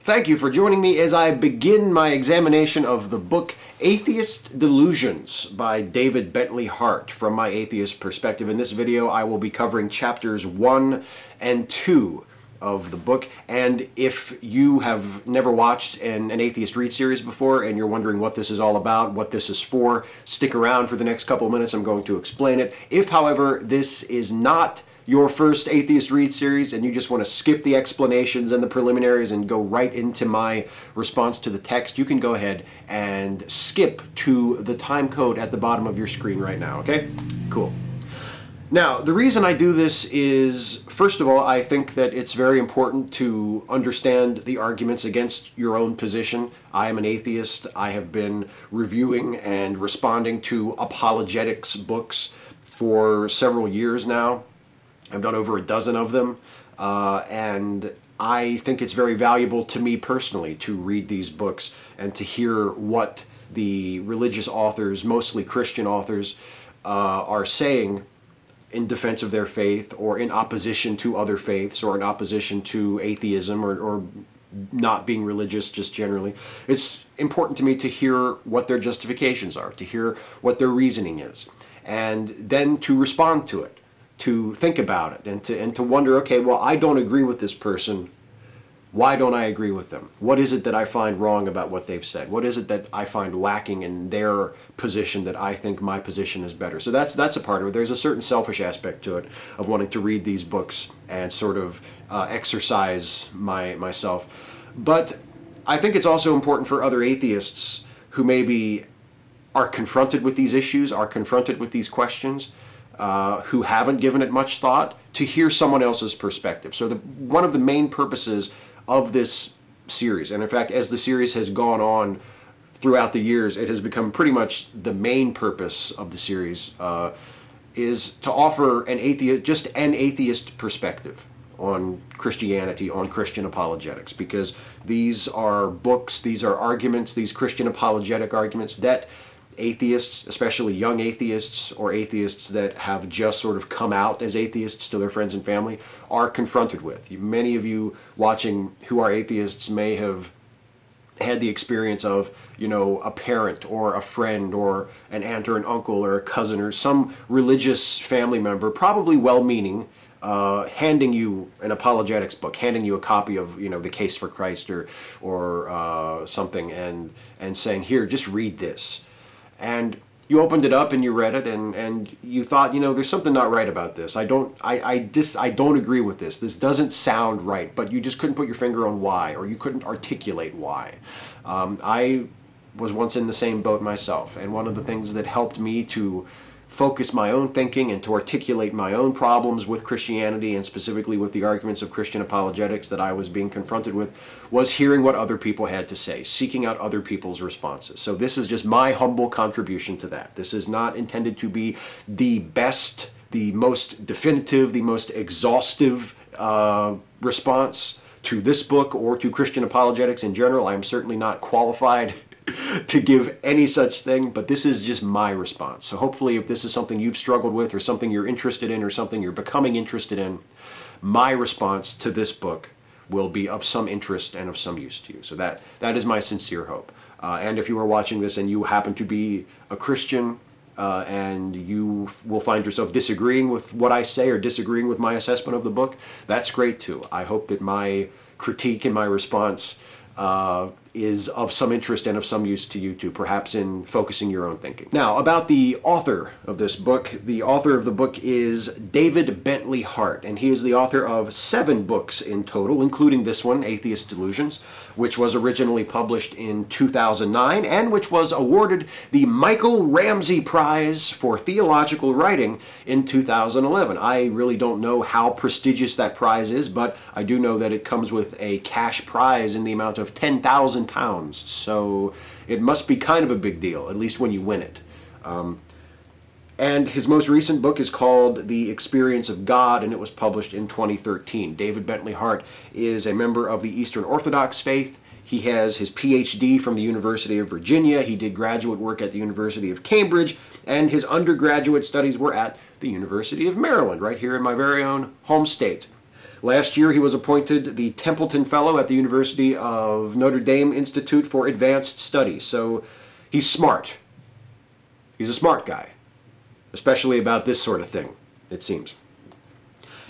Thank you for joining me as I begin my examination of the book Atheist Delusions by David Bentley Hart from my atheist perspective. In this video, I will be covering chapters 1 and 2 of the book. And if you have never watched an atheist read series before and you're wondering what this is all about, what this is for, stick around for the next couple of minutes. I'm going to explain it. If, however, this is not your first atheist read series and you just want to skip the explanations and the preliminaries and go right into my response to the text, you can go ahead and skip to the time code at the bottom of your screen right now, okay? Cool. Now, the reason I do this is, first of all, I think that it's very important to understand the arguments against your own position. I am an atheist. I have been reviewing and responding to apologetics books for several years now. I've done over a dozen of them, and I think it's very valuable to me personally to read these books and to hear what the religious authors, mostly Christian authors, are saying in defense of their faith or in opposition to other faiths or in opposition to atheism or not being religious just generally. It's important to me to hear what their justifications are, to hear what their reasoning is, and then to respond to it, to think about it, and to wonder, okay, well, I don't agree with this person. Why don't I agree with them? What is it that I find wrong about what they've said? What is it that I find lacking in their position that I think my position is better? So that's a part of it. There's a certain selfish aspect to it of wanting to read these books and sort of exercise myself. But I think it's also important for other atheists who maybe are confronted with these issues, are confronted with these questions, who haven't given it much thought, to hear someone else's perspective. So one of the main purposes of this series, and in fact, as the series has gone on throughout the years, it has become pretty much the main purpose of the series, is to offer an atheist perspective on Christianity, on Christian apologetics, because these are books, these are arguments, these Christian apologetic arguments that atheists, especially young atheists or atheists that have just sort of come out as atheists to their friends and family, are confronted with. Many of you watching who are atheists may have had the experience of, a parent or a friend or an aunt or an uncle or a cousin or some religious family member, probably well-meaning, handing you an apologetics book, handing you a copy of, The Case for Christ or something, and saying, here, just read this. And you opened it up and you read it and you thought, there's something not right about this. I don't agree with this. This doesn't sound right, but you just couldn't put your finger on why, or you couldn't articulate why. I was once in the same boat myself, and one of the things that helped me to focus my own thinking and to articulate my own problems with Christianity, and specifically with the arguments of Christian apologetics that I was being confronted with, was hearing what other people had to say, seeking out other people's responses. So this is just my humble contribution to that. This is not intended to be the best, the most definitive, the most exhaustive response to this book or to Christian apologetics in general. I'm certainly not qualified to give any such thing, but this is just my response. So hopefully, if this is something you've struggled with or something you're interested in or something you're becoming interested in, my response to this book will be of some interest and of some use to you. So that is my sincere hope. And if you are watching this and you happen to be a Christian and you will find yourself disagreeing with what I say or disagreeing with my assessment of the book, that's great too. I hope that my critique and my response is of some interest and of some use to you too, perhaps in focusing your own thinking. Now, about the author of this book. The author of the book is David Bentley Hart, and he is the author of 7 books in total, including this one, Atheist Delusions, which was originally published in 2009 and which was awarded the Michael Ramsey Prize for Theological Writing in 2011. I really don't know how prestigious that prize is, but I do know that it comes with a cash prize in the amount of £10,000. So it must be kind of a big deal, at least when you win it. And his most recent book is called The Experience of God, and it was published in 2013. David Bentley Hart is a member of the Eastern Orthodox faith. He has his PhD from the University of Virginia. He did graduate work at the University of Cambridge, and his undergraduate studies were at the University of Maryland, right here in my very own home state. Last year, he was appointed the Templeton Fellow at the University of Notre Dame Institute for Advanced Studies. So he's smart. He's a smart guy, especially about this sort of thing, it seems.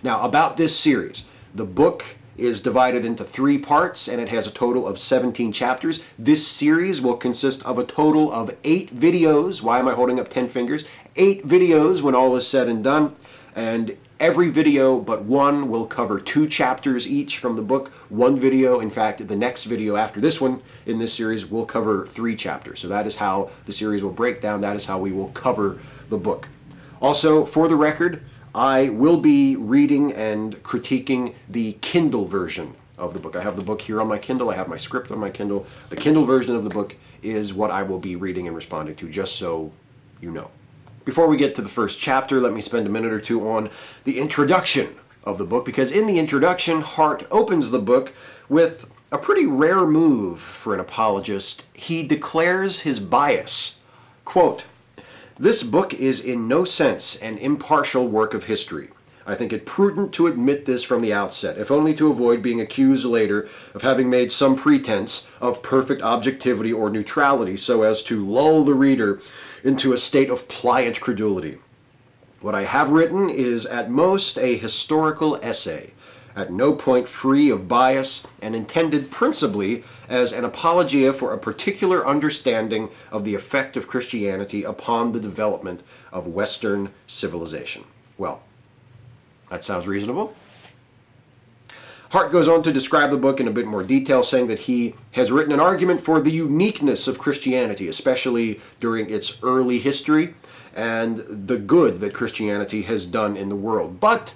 Now, about this series, the book is divided into 3 parts, and it has a total of 17 chapters. This series will consist of a total of 8 videos. Why am I holding up 10 fingers? 8 videos when all is said and done, and every video but one will cover 2 chapters each from the book. One video, in fact, the next video after this one in this series will cover 3 chapters. So that is how the series will break down. That is how we will cover the book. Also, for the record, I will be reading and critiquing the Kindle version of the book. I have the book here on my Kindle. I have my script on my Kindle. The Kindle version of the book is what I will be reading and responding to, just so you know. Before we get to the first chapter, let me spend a minute or two on the introduction of the book, because in the introduction, Hart opens the book with a pretty rare move for an apologist. He declares his bias. Quote, "This book is in no sense an impartial work of history. I think it prudent to admit this from the outset, if only to avoid being accused later of having made some pretense of perfect objectivity or neutrality so as to lull the reader into a state of pliant credulity. What I have written is at most a historical essay, at no point free of bias, and intended principally as an apologia for a particular understanding of the effect of Christianity upon the development of Western civilization." Well, that sounds reasonable. Hart goes on to describe the book in a bit more detail, saying that he has written an argument for the uniqueness of Christianity, especially during its early history, and the good that Christianity has done in the world. But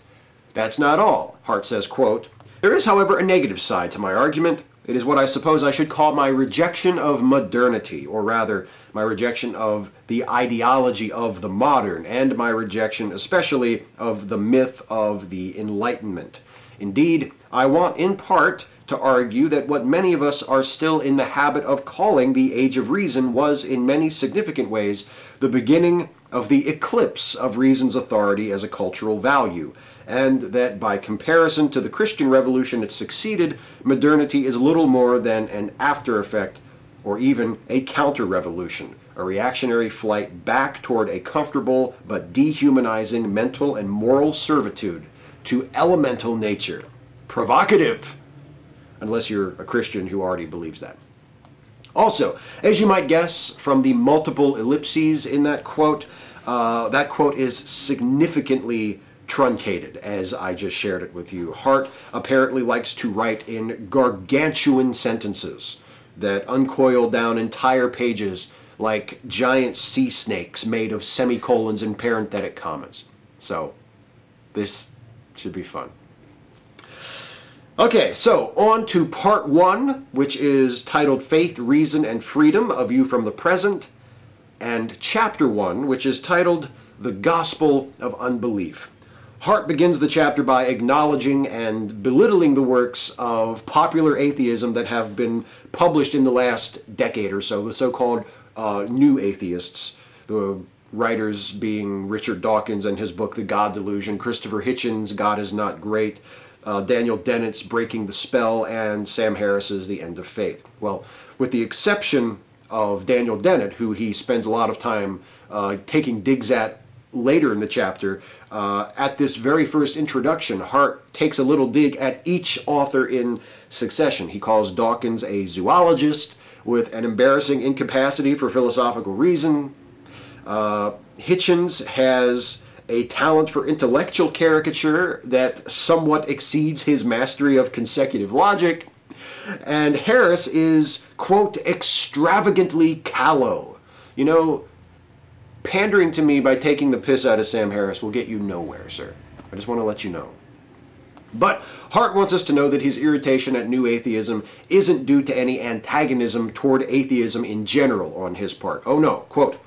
that's not all. Hart says, quote, "There is, however, a negative side to my argument. It is what I suppose I should call my rejection of modernity, or rather, my rejection of the ideology of the modern, and my rejection especially of the myth of the Enlightenment. Indeed, I want in part to argue that what many of us are still in the habit of calling the Age of Reason was in many significant ways the beginning of the eclipse of reason's authority as a cultural value, and that by comparison to the Christian Revolution it succeeded, modernity is little more than an after effect or even a counter-revolution, a reactionary flight back toward a comfortable but dehumanizing mental and moral servitude to elemental nature. Provocative, unless you're a Christian who already believes that." Also, as you might guess from the multiple ellipses in that quote is significantly truncated, as I just shared it with you. Hart apparently likes to write in gargantuan sentences that uncoil down entire pages like giant sea snakes made of semicolons and parenthetic commas. So, this should be fun. Okay, so on to part 1, which is titled Faith, Reason, and Freedom, A View from the Present, and chapter 1, which is titled The Gospel of Unbelief. Hart begins the chapter by acknowledging and belittling the works of popular atheism that have been published in the last decade or so, the so-called new atheists, the writers being Richard Dawkins and his book The God Delusion, Christopher Hitchens' God is Not Great, Daniel Dennett's Breaking the Spell, and Sam Harris's The End of Faith. Well, with the exception of Daniel Dennett, who he spends a lot of time taking digs at later in the chapter, at this very first introduction, Hart takes a little dig at each author in succession. He calls Dawkins a zoologist with an embarrassing incapacity for philosophical reason. Hitchens has a talent for intellectual caricature that somewhat exceeds his mastery of consecutive logic. And Harris is, quote, extravagantly callow. You know, pandering to me by taking the piss out of Sam Harris will get you nowhere, sir. I just want to let you know. But Hart wants us to know that his irritation at new atheism isn't due to any antagonism toward atheism in general on his part. Oh no, quote,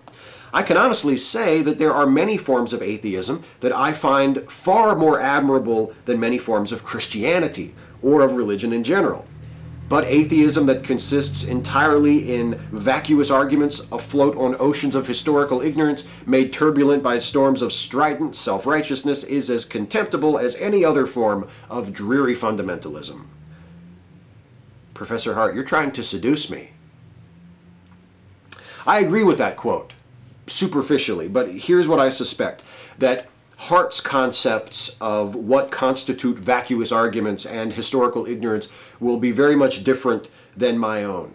"I can honestly say that there are many forms of atheism that I find far more admirable than many forms of Christianity or of religion in general. but atheism that consists entirely in vacuous arguments afloat on oceans of historical ignorance, made turbulent by storms of strident self-righteousness, is as contemptible as any other form of dreary fundamentalism. Professor Hart, you're trying to seduce me. I agree with that quote, superficially, but here's what I suspect, that Hart's concepts of what constitute vacuous arguments and historical ignorance will be very much different than my own.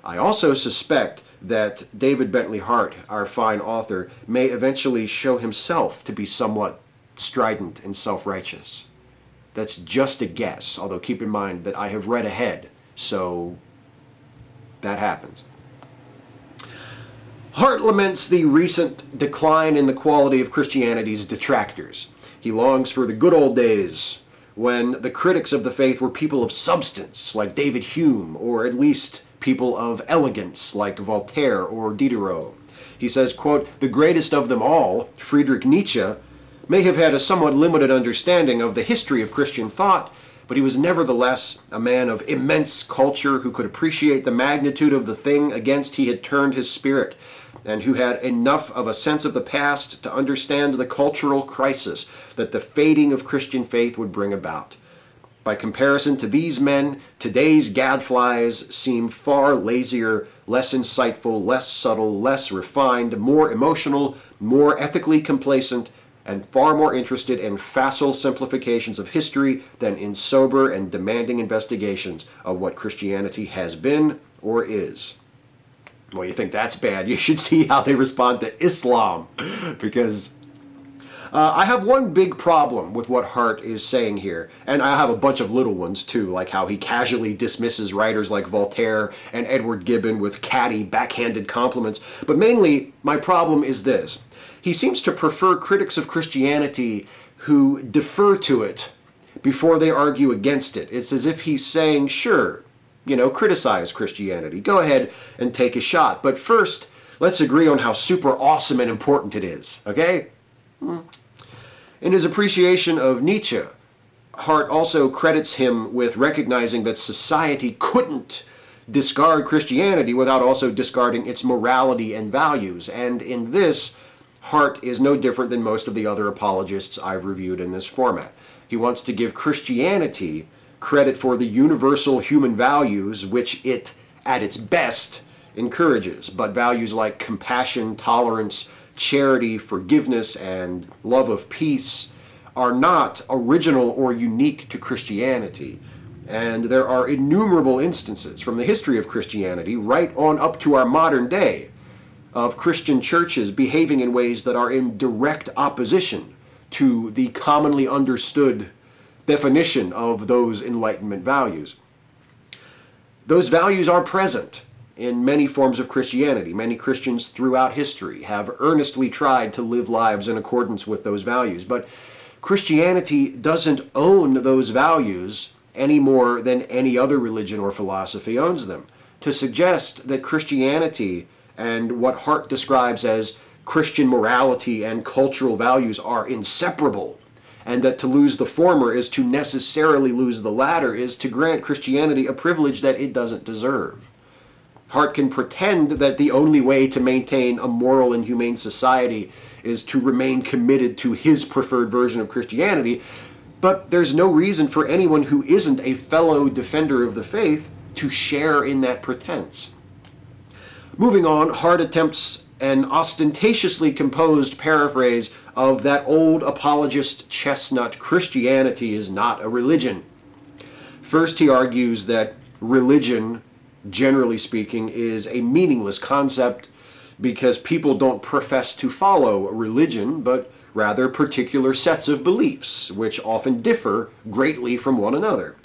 I also suspect that David Bentley Hart, our fine author, may eventually show himself to be somewhat strident and self-righteous. That's just a guess, although keep in mind that I have read ahead, so that happens. Hart laments the recent decline in the quality of Christianity's detractors. He longs for the good old days when the critics of the faith were people of substance, like David Hume, or at least people of elegance, like Voltaire or Diderot. He says, quote, "The greatest of them all, Friedrich Nietzsche, may have had a somewhat limited understanding of the history of Christian thought, but he was nevertheless a man of immense culture who could appreciate the magnitude of the thing against he had turned his spirit, and who had enough of a sense of the past to understand the cultural crisis that the fading of Christian faith would bring about. By comparison to these men, today's gadflies seem far lazier, less insightful, less subtle, less refined, more emotional, more ethically complacent, and far more interested in facile simplifications of history than in sober and demanding investigations of what Christianity has been or is." Well, you think that's bad? You should see how they respond to Islam, because I have one big problem with what Hart is saying here, and I have a bunch of little ones too, like how he casually dismisses writers like Voltaire and Edward Gibbon with catty, backhanded compliments. But mainly, my problem is this. He seems to prefer critics of Christianity who defer to it before they argue against it. It's as if he's saying, sure, criticize Christianity. Go ahead and take a shot. But first, let's agree on how super awesome and important it is, okay? In his appreciation of Nietzsche, Hart also credits him with recognizing that society couldn't discard Christianity without also discarding its morality and values. And in this, Hart is no different than most of the other apologists I've reviewed in this format. He wants to give Christianity credit for the universal human values which it, at its best, encourages, but values like compassion, tolerance, charity, forgiveness, and love of peace are not original or unique to Christianity. And there are innumerable instances from the history of Christianity right on up to our modern day of Christian churches behaving in ways that are in direct opposition to the commonly understood definition of those Enlightenment values. Those values are present in many forms of Christianity. Many Christians throughout history have earnestly tried to live lives in accordance with those values. But Christianity doesn't own those values any more than any other religion or philosophy owns them. To suggest that Christianity and what Hart describes as Christian morality and cultural values are inseparable, and that to lose the former is to necessarily lose the latter, is to grant Christianity a privilege that it doesn't deserve. Hart can pretend that the only way to maintain a moral and humane society is to remain committed to his preferred version of Christianity, but there's no reason for anyone who isn't a fellow defender of the faith to share in that pretense. Moving on, Hart attempts an ostentatiously composed paraphrase of that old apologist chestnut, Christianity is not a religion. First, he argues that religion, generally speaking, is a meaningless concept because people don't profess to follow a religion, but rather particular sets of beliefs, which often differ greatly from one another.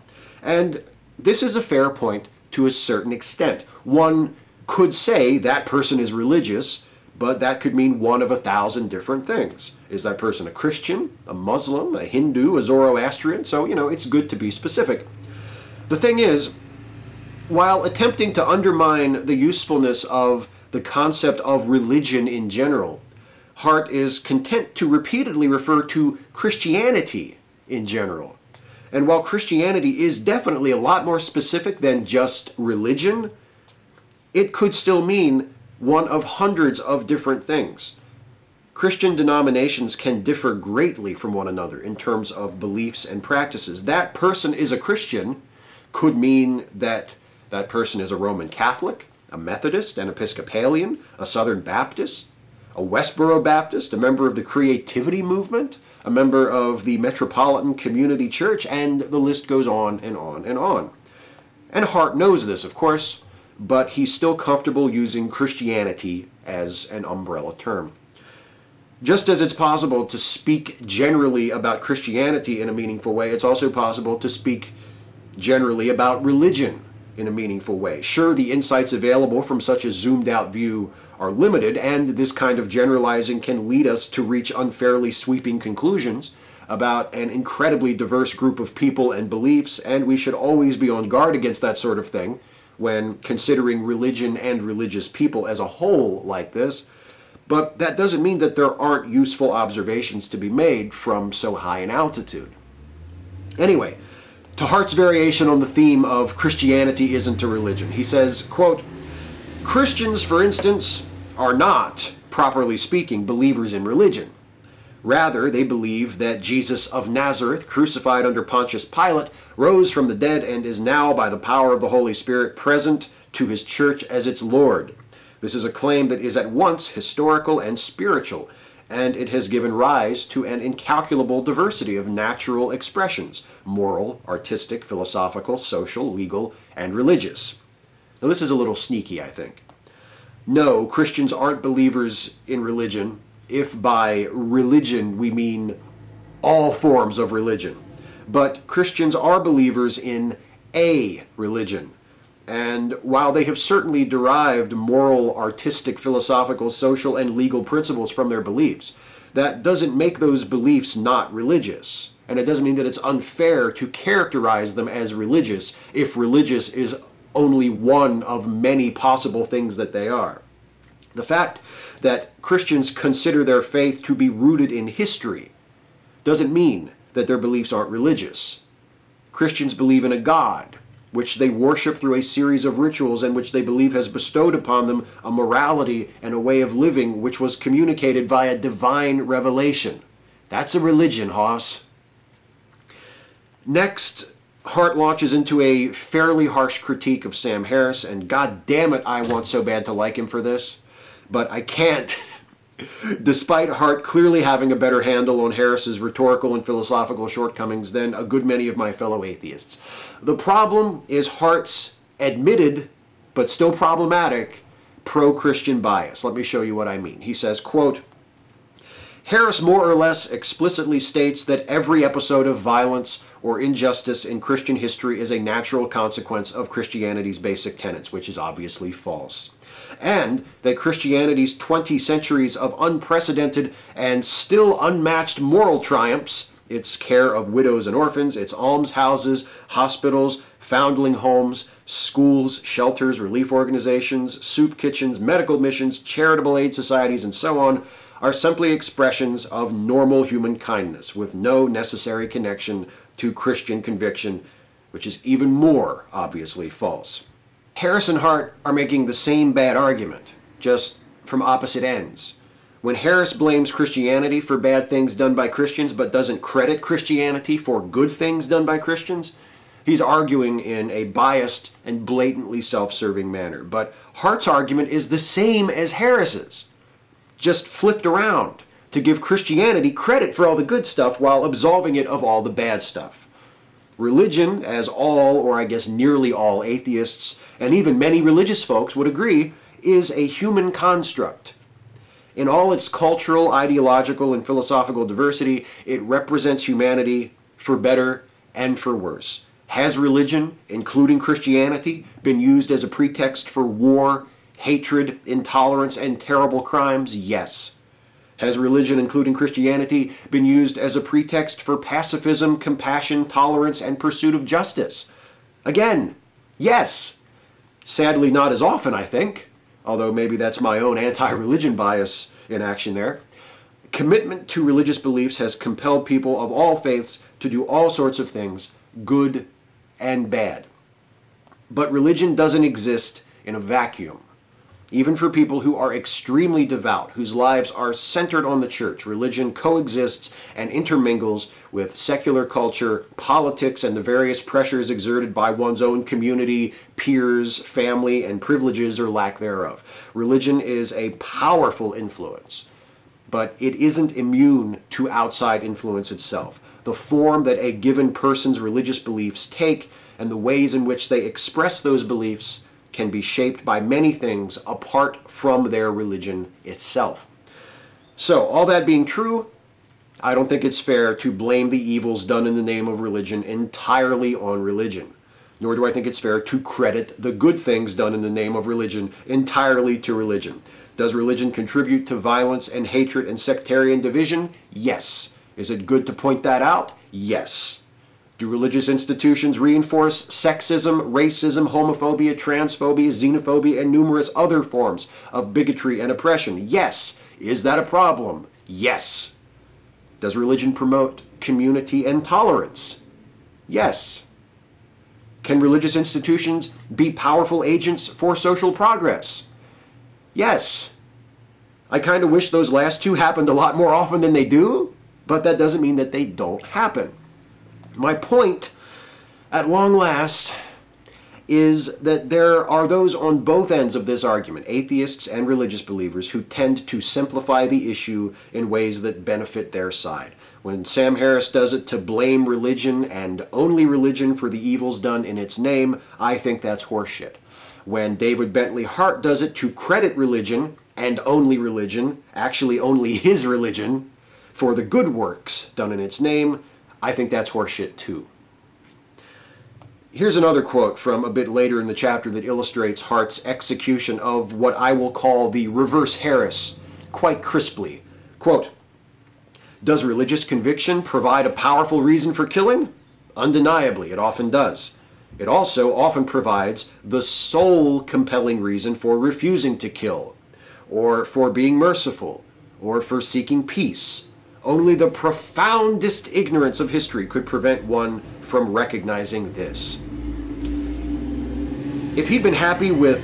And this is a fair point to a certain extent. One could say that person is religious, but that could mean one of 1,000 different things. Is that person a Christian, a Muslim, a Hindu, a Zoroastrian? So, it's good to be specific. The thing is, while attempting to undermine the usefulness of the concept of religion in general, Hart is content to repeatedly refer to Christianity in general. And while Christianity is definitely a lot more specific than just religion, it could still mean one of hundreds of different things. Christian denominations can differ greatly from one another in terms of beliefs and practices. That person is a Christian could mean that that person is a Roman Catholic, a Methodist, an Episcopalian, a Southern Baptist, a Westboro Baptist, a member of the Creativity Movement, a member of the Metropolitan Community Church, and the list goes on and on and on. And Hart knows this, of course, but he's still comfortable using Christianity as an umbrella term. Just as it's possible to speak generally about Christianity in a meaningful way, it's also possible to speak generally about religion in a meaningful way. Sure, the insights available from such a zoomed-out view are limited, and this kind of generalizing can lead us to reach unfairly sweeping conclusions about an incredibly diverse group of people and beliefs, and we should always be on guard against that sort of thing when considering religion and religious people as a whole like this. But that doesn't mean that there aren't useful observations to be made from so high an altitude. Anyway, to Hart's variation on the theme of Christianity isn't a religion, he says, quote, Christians, for instance, are not, properly speaking, believers in religion. Rather, they believe that Jesus of Nazareth, crucified under Pontius Pilate, rose from the dead and is now, by the power of the Holy Spirit, present to his church as its Lord. This is a claim that is at once historical and spiritual, and it has given rise to an incalculable diversity of natural expressions: moral, artistic, philosophical, social, legal, and religious. Now, this is a little sneaky, I think. No, Christians aren't believers in religion, if by religion we mean all forms of religion. But Christians are believers in a religion. And while they have certainly derived moral, artistic, philosophical, social, and legal principles from their beliefs, that doesn't make those beliefs not religious. And it doesn't mean that it's unfair to characterize them as religious if religious is only one of many possible things that they are. The fact that Christians consider their faith to be rooted in history doesn't mean that their beliefs aren't religious. Christians believe in a God, which they worship through a series of rituals and which they believe has bestowed upon them a morality and a way of living which was communicated via divine revelation. That's a religion, Hoss. Next, Hart launches into a fairly harsh critique of Sam Harris, and god damn it, I want so bad to like him for this, but I can't. Despite Hart clearly having a better handle on Harris's rhetorical and philosophical shortcomings than a good many of my fellow atheists. The problem is Hart's admitted, but still problematic, pro-Christian bias. Let me show you what I mean. He says, quote, Harris more or less explicitly states that every episode of violence or injustice in Christian history is a natural consequence of Christianity's basic tenets, which is obviously false. And that Christianity's 20 centuries of unprecedented and still unmatched moral triumphs, its care of widows and orphans, its almshouses, hospitals, foundling homes, schools, shelters, relief organizations, soup kitchens, medical missions, charitable aid societies, and so on, are simply expressions of normal human kindness with no necessary connection to Christian conviction, which is even more obviously false. Harris and Hart are making the same bad argument, just from opposite ends. When Harris blames Christianity for bad things done by Christians but doesn't credit Christianity for good things done by Christians, he's arguing in a biased and blatantly self-serving manner. But Hart's argument is the same as Harris's, just flipped around to give Christianity credit for all the good stuff while absolving it of all the bad stuff. Religion, as all, or I guess nearly all atheists, and even many religious folks would agree, is a human construct. In all its cultural, ideological, and philosophical diversity, it represents humanity for better and for worse. Has religion, including Christianity, been used as a pretext for war, hatred, intolerance, and terrible crimes? Yes. Has religion, including Christianity, been used as a pretext for pacifism, compassion, tolerance, and pursuit of justice? Again, yes. Sadly, not as often, I think, although maybe that's my own anti-religion bias in action there. Commitment to religious beliefs has compelled people of all faiths to do all sorts of things, good and bad. But religion doesn't exist in a vacuum. Even for people who are extremely devout, whose lives are centered on the church, religion coexists and intermingles with secular culture, politics, and the various pressures exerted by one's own community, peers, family, and privileges or lack thereof. Religion is a powerful influence, but it isn't immune to outside influence itself. The form that a given person's religious beliefs take and the ways in which they express those beliefs can be shaped by many things apart from their religion itself. So, all that being true, I don't think it's fair to blame the evils done in the name of religion entirely on religion. Nor do I think it's fair to credit the good things done in the name of religion entirely to religion. Does religion contribute to violence and hatred and sectarian division? Yes. Is it good to point that out? Yes. Do religious institutions reinforce sexism, racism, homophobia, transphobia, xenophobia, and numerous other forms of bigotry and oppression? Yes. Is that a problem? Yes. Does religion promote community and tolerance? Yes. Can religious institutions be powerful agents for social progress? Yes. I kind of wish those last two happened a lot more often than they do, but that doesn't mean that they don't happen. My point, at long last, is that there are those on both ends of this argument, atheists and religious believers, who tend to simplify the issue in ways that benefit their side. When Sam Harris does it to blame religion and only religion for the evils done in its name, I think that's horseshit. When David Bentley Hart does it to credit religion and only religion, actually only his religion, for the good works done in its name, I think that's horseshit too. Here's another quote from a bit later in the chapter that illustrates Hart's execution of what I will call the reverse Harris quite crisply. Quote, "Does religious conviction provide a powerful reason for killing? Undeniably, it often does. It also often provides the sole compelling reason for refusing to kill, or for being merciful, or for seeking peace. Only the profoundest ignorance of history could prevent one from recognizing this." If he'd been happy with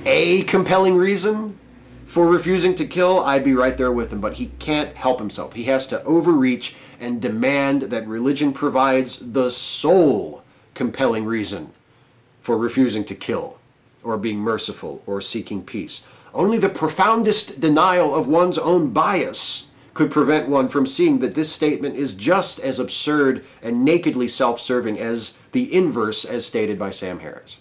a compelling reason for refusing to kill, I'd be right there with him, but he can't help himself. He has to overreach and demand that religion provides the sole compelling reason for refusing to kill, or being merciful, or seeking peace. Only the profoundest denial of one's own bias could prevent one from seeing that this statement is just as absurd and nakedly self-serving as the inverse as stated by Sam Harris.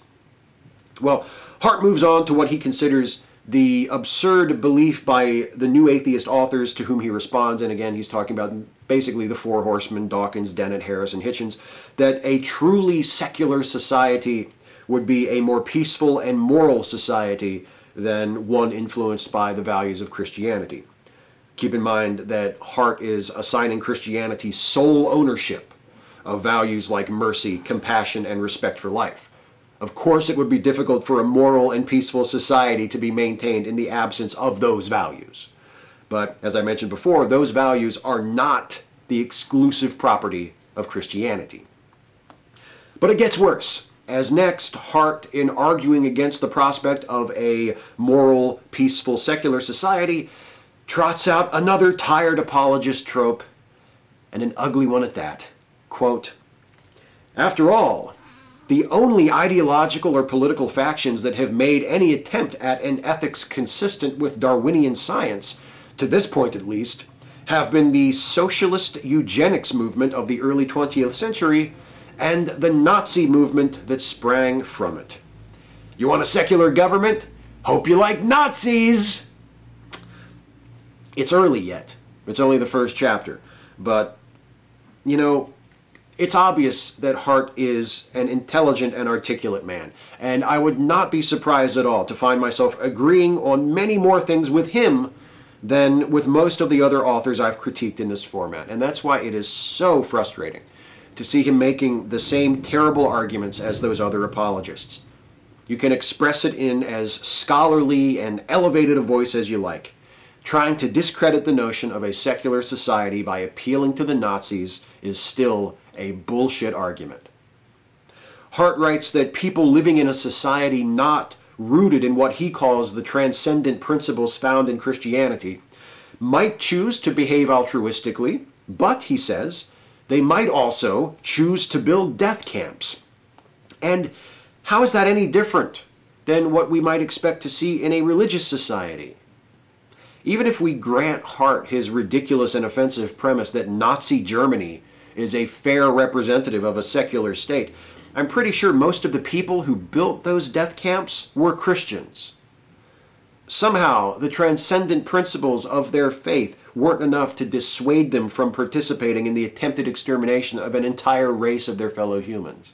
Well, Hart moves on to what he considers the absurd belief by the new atheist authors to whom he responds, and again he's talking about basically the four horsemen, Dawkins, Dennett, Harris, and Hitchens, that a truly secular society would be a more peaceful and moral society than one influenced by the values of Christianity. Keep in mind that Hart is assigning Christianity sole ownership of values like mercy, compassion, and respect for life. Of course, it would be difficult for a moral and peaceful society to be maintained in the absence of those values. But, as I mentioned before, those values are not the exclusive property of Christianity. But it gets worse, as next, Hart, in arguing against the prospect of a moral, peaceful, secular society, trots out another tired apologist trope, and an ugly one at that. Quote, "After all, the only ideological or political factions that have made any attempt at an ethics consistent with Darwinian science, to this point at least, have been the socialist eugenics movement of the early 20th century and the Nazi movement that sprang from it. You want a secular government? Hope you like Nazis!" It's early yet. It's only the first chapter. But, you know, it's obvious that Hart is an intelligent and articulate man. And I would not be surprised at all to find myself agreeing on many more things with him than with most of the other authors I've critiqued in this format. And that's why it is so frustrating to see him making the same terrible arguments as those other apologists. You can express it in as scholarly and elevated a voice as you like. trying to discredit the notion of a secular society by appealing to the Nazis is still a bullshit argument. Hart writes that people living in a society not rooted in what he calls the transcendent principles found in Christianity might choose to behave altruistically, but, he says, they might also choose to build death camps. And how is that any different than what we might expect to see in a religious society? Even if we grant Hart his ridiculous and offensive premise that Nazi Germany is a fair representative of a secular state, I'm pretty sure most of the people who built those death camps were Christians. Somehow, the transcendent principles of their faith weren't enough to dissuade them from participating in the attempted extermination of an entire race of their fellow humans.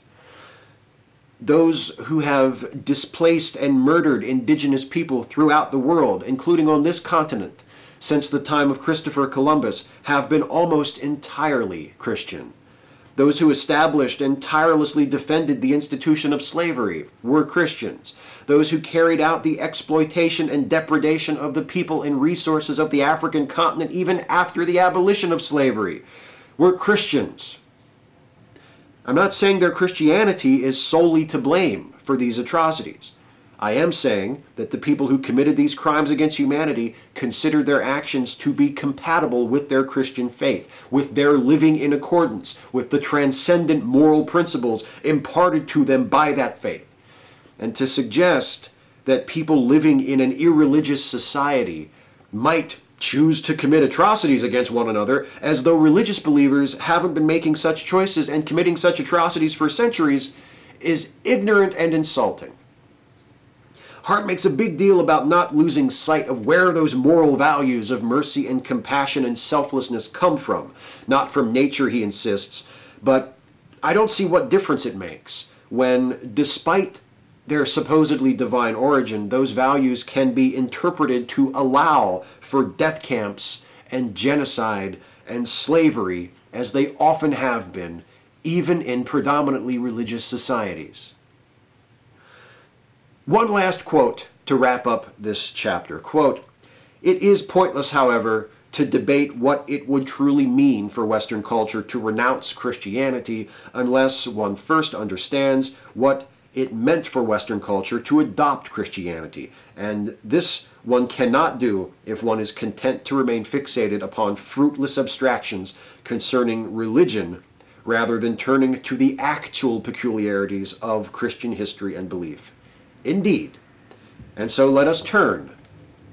Those who have displaced and murdered indigenous people throughout the world, including on this continent, since the time of Christopher Columbus, have been almost entirely Christian. Those who established and tirelessly defended the institution of slavery were Christians. Those who carried out the exploitation and depredation of the people and resources of the African continent even after the abolition of slavery were Christians. I'm not saying their Christianity is solely to blame for these atrocities. I am saying that the people who committed these crimes against humanity considered their actions to be compatible with their Christian faith, with their living in accordance with the transcendent moral principles imparted to them by that faith. And to suggest that people living in an irreligious society might choose to commit atrocities against one another as though religious believers haven't been making such choices and committing such atrocities for centuries is ignorant and insulting. Hart makes a big deal about not losing sight of where those moral values of mercy and compassion and selflessness come from. Not from nature, he insists, but I don't see what difference it makes when, despite their supposedly divine origin, those values can be interpreted to allow for death camps and genocide and slavery, as they often have been, even in predominantly religious societies. One last quote to wrap up this chapter. Quote, "It is pointless, however, to debate what it would truly mean for Western culture to renounce Christianity unless one first understands what it meant for Western culture to adopt Christianity. And this one cannot do if one is content to remain fixated upon fruitless abstractions concerning religion rather than turning to the actual peculiarities of Christian history and belief." Indeed. And so let us turn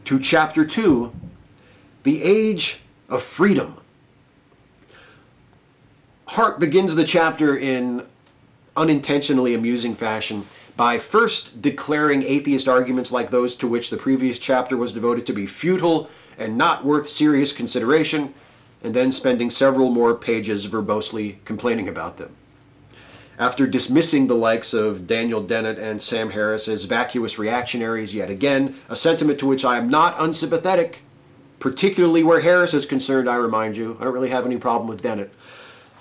to chapter 2, the age of freedom. Hart begins the chapter in unintentionally amusing fashion by first declaring atheist arguments like those to which the previous chapter was devoted to be futile and not worth serious consideration, and then spending several more pages verbosely complaining about them. After dismissing the likes of Daniel Dennett and Sam Harris as vacuous reactionaries yet again, a sentiment to which I am not unsympathetic, particularly where Harris is concerned, I remind you. I don't really have any problem with Dennett.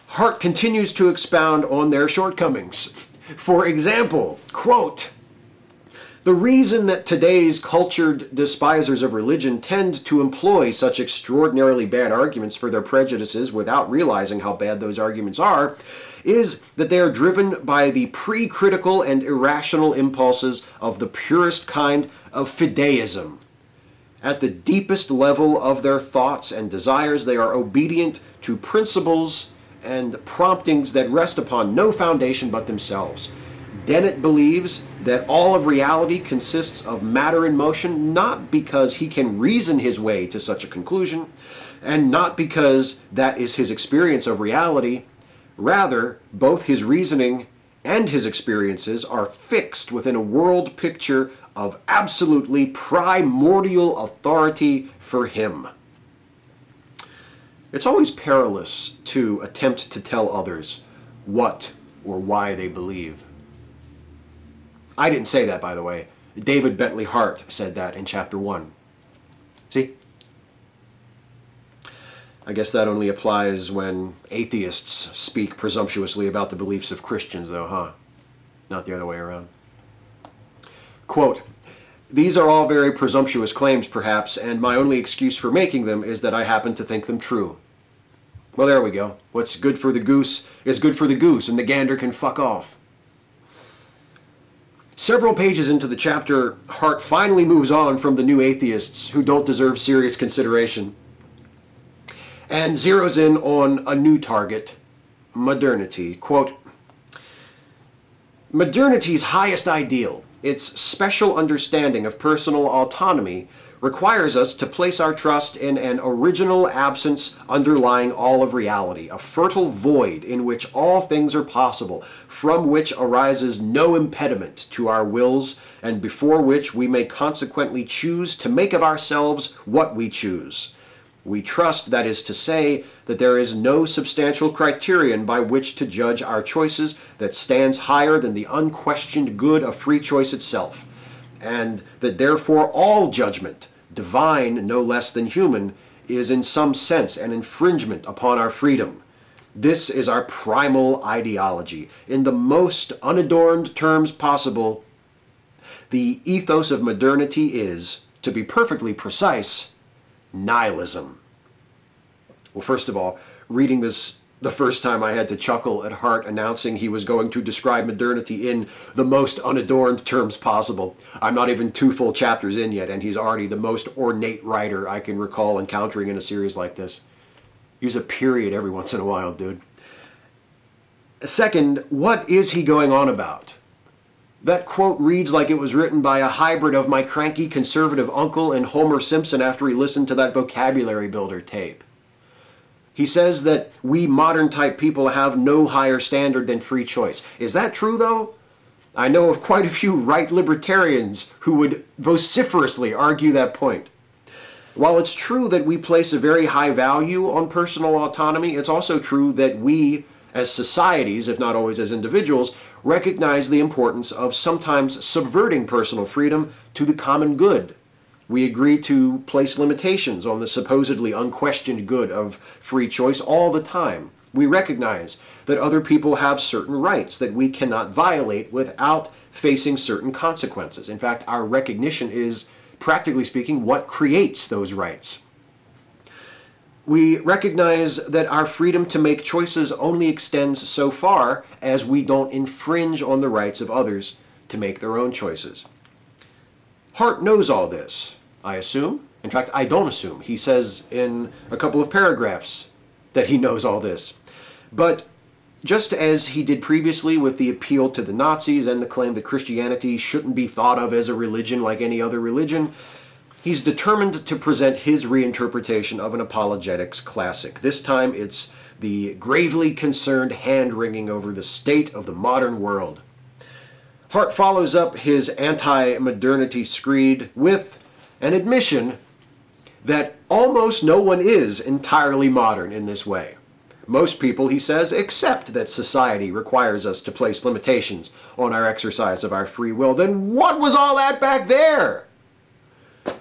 Hart continues to expound on their shortcomings. For example, quote, "The reason that today's cultured despisers of religion tend to employ such extraordinarily bad arguments for their prejudices without realizing how bad those arguments are is that they are driven by the pre-critical and irrational impulses of the purest kind of fideism. At the deepest level of their thoughts and desires, they are obedient to principles and promptings that rest upon no foundation but themselves. Dennett believes that all of reality consists of matter in motion, not because he can reason his way to such a conclusion, and not because that is his experience of reality. Rather, both his reasoning and his experiences are fixed within a world picture of absolutely primordial authority for him." It's always perilous to attempt to tell others what or why they believe. I didn't say that, by the way. David Bentley Hart said that in chapter 1. See? I guess that only applies when atheists speak presumptuously about the beliefs of Christians, though, huh? Not the other way around. Quote, These are all very presumptuous claims, perhaps, and my only excuse for making them is that I happen to think them true. Well, there we go. What's good for the goose is good for the goose, and the gander can fuck off. Several pages into the chapter, Hart finally moves on from the new atheists who don't deserve serious consideration and zeroes in on a new target, modernity. Quote, "Modernity's highest ideal, its special understanding of personal autonomy, requires us to place our trust in an original absence underlying all of reality, a fertile void in which all things are possible, from which arises no impediment to our wills, and before which we may consequently choose to make of ourselves what we choose. We trust, that is to say, that there is no substantial criterion by which to judge our choices that stands higher than the unquestioned good of free choice itself, and that therefore all judgment, divine no less than human, is in some sense an infringement upon our freedom. This is our primal ideology. In the most unadorned terms possible, the ethos of modernity is, to be perfectly precise, nihilism." Well, first of all, reading this the first time, I had to chuckle at Hart announcing he was going to describe modernity in the most unadorned terms possible. I'm not even 2 full chapters in yet, and he's already the most ornate writer I can recall encountering in a series like this. Use a period every once in a while, dude. Second, what is he going on about? That quote reads like it was written by a hybrid of my cranky conservative uncle and Homer Simpson after he listened to that vocabulary builder tape. He says that we modern type people have no higher standard than free choice. Is that true, though? I know of quite a few right libertarians who would vociferously argue that point. While it's true that we place a very high value on personal autonomy, it's also true that we, as societies, if not always as individuals, recognize the importance of sometimes subverting personal freedom to the common good. We agree to place limitations on the supposedly unquestioned good of free choice all the time. We recognize that other people have certain rights that we cannot violate without facing certain consequences. In fact, our recognition is, practically speaking, what creates those rights. We recognize that our freedom to make choices only extends so far as we don't infringe on the rights of others to make their own choices. Hart knows all this, I assume. In fact, I don't assume. He says in a couple of paragraphs that he knows all this. But just as he did previously with the appeal to the Nazis and the claim that Christianity shouldn't be thought of as a religion like any other religion, he's determined to present his reinterpretation of an apologetics classic. This time it's the gravely concerned hand-wringing over the state of the modern world. Hart follows up his anti-modernity screed with an admission that almost no one is entirely modern in this way. Most people, he says, accept that society requires us to place limitations on our exercise of our free will. Then what was all that back there?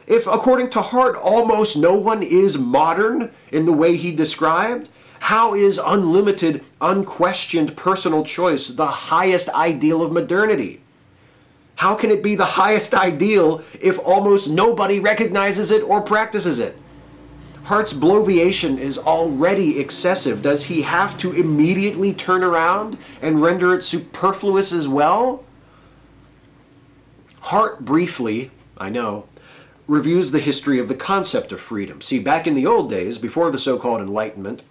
If, according to Hart, almost no one is modern in the way he described, how is unlimited, unquestioned personal choice the highest ideal of modernity? How can it be the highest ideal if almost nobody recognizes it or practices it? Hart's bloviation is already excessive. Does he have to immediately turn around and render it superfluous as well? Hart briefly, I know, reviews the history of the concept of freedom. See, back in the old days, before the so-called Enlightenment,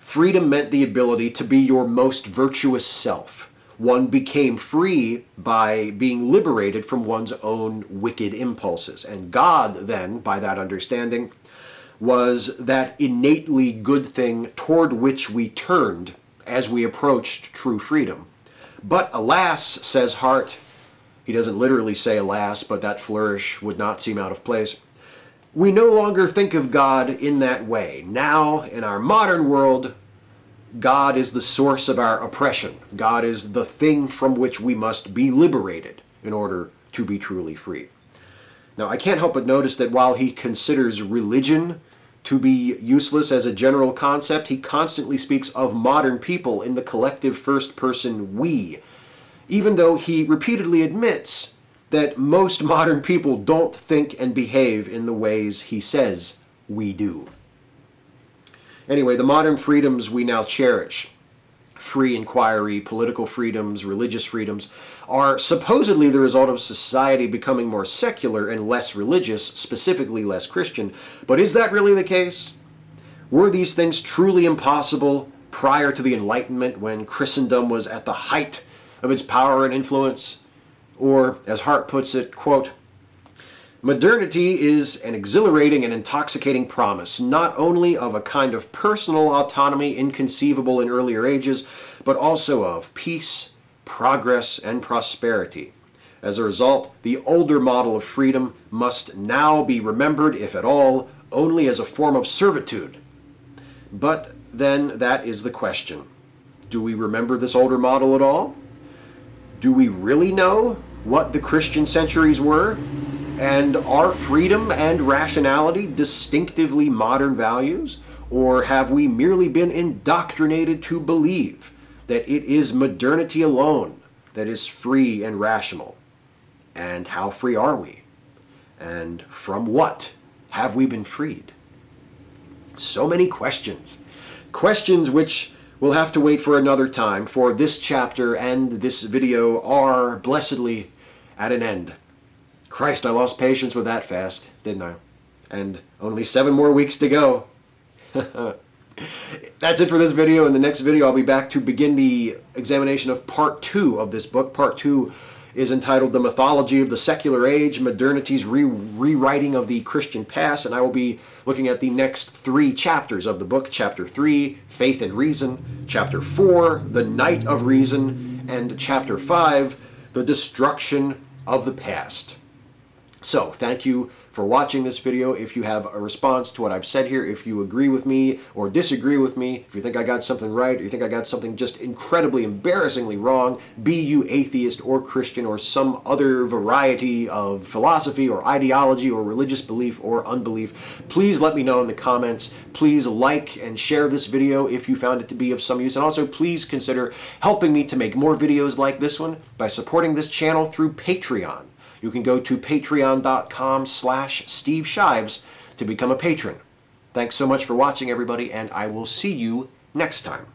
freedom meant the ability to be your most virtuous self. One became free by being liberated from one's own wicked impulses. And God, then, by that understanding, was that innately good thing toward which we turned as we approached true freedom. But alas, says Hart, he doesn't literally say alas, but that flourish would not seem out of place, we no longer think of God in that way. Now, in our modern world, God is the source of our oppression. God is the thing from which we must be liberated in order to be truly free. Now, I can't help but notice that while he considers religion to be useless as a general concept, he constantly speaks of modern people in the collective first person we, even though he repeatedly admits that most modern people don't think and behave in the ways he says we do. Anyway, the modern freedoms we now cherish, free inquiry, political freedoms, religious freedoms, are supposedly the result of society becoming more secular and less religious, specifically less Christian. But is that really the case? Were these things truly impossible prior to the Enlightenment, when Christendom was at the height of its power and influence? Or, as Hart puts it, quote, "Modernity is an exhilarating and intoxicating promise, not only of a kind of personal autonomy inconceivable in earlier ages, but also of peace, progress, and prosperity. As a result, the older model of freedom must now be remembered, if at all, only as a form of servitude." But then that is the question. Do we remember this older model at all? Do we really know what the Christian centuries were? And are freedom and rationality distinctively modern values? Or have we merely been indoctrinated to believe that it is modernity alone that is free and rational? And how free are we? And from what have we been freed? So many questions. Questions which we'll have to wait for another time, for this chapter and this video are blessedly at an end. Christ, I lost patience with that fast, didn't I? And only 7 more weeks to go. That's it for this video. In the next video, I'll be back to begin the examination of part 2 of this book. Part 2 is entitled The Mythology of the Secular Age, Modernity's Rewriting of the Christian Past, and I will be looking at the next 3 chapters of the book. Chapter 3, Faith and Reason. Chapter 4, The Night of Reason. And Chapter 5, The Destruction of the Past. So, thank you for watching this video. If you have a response to what I've said here, if you agree with me or disagree with me, if you think I got something right, or you think I got something just incredibly, embarrassingly wrong, be you atheist or Christian or some other variety of philosophy or ideology or religious belief or unbelief, please let me know in the comments. Please like and share this video if you found it to be of some use. And also, please consider helping me to make more videos like this one by supporting this channel through Patreon. You can go to patreon.com/Steve Shives to become a patron. Thanks so much for watching, everybody, and I will see you next time.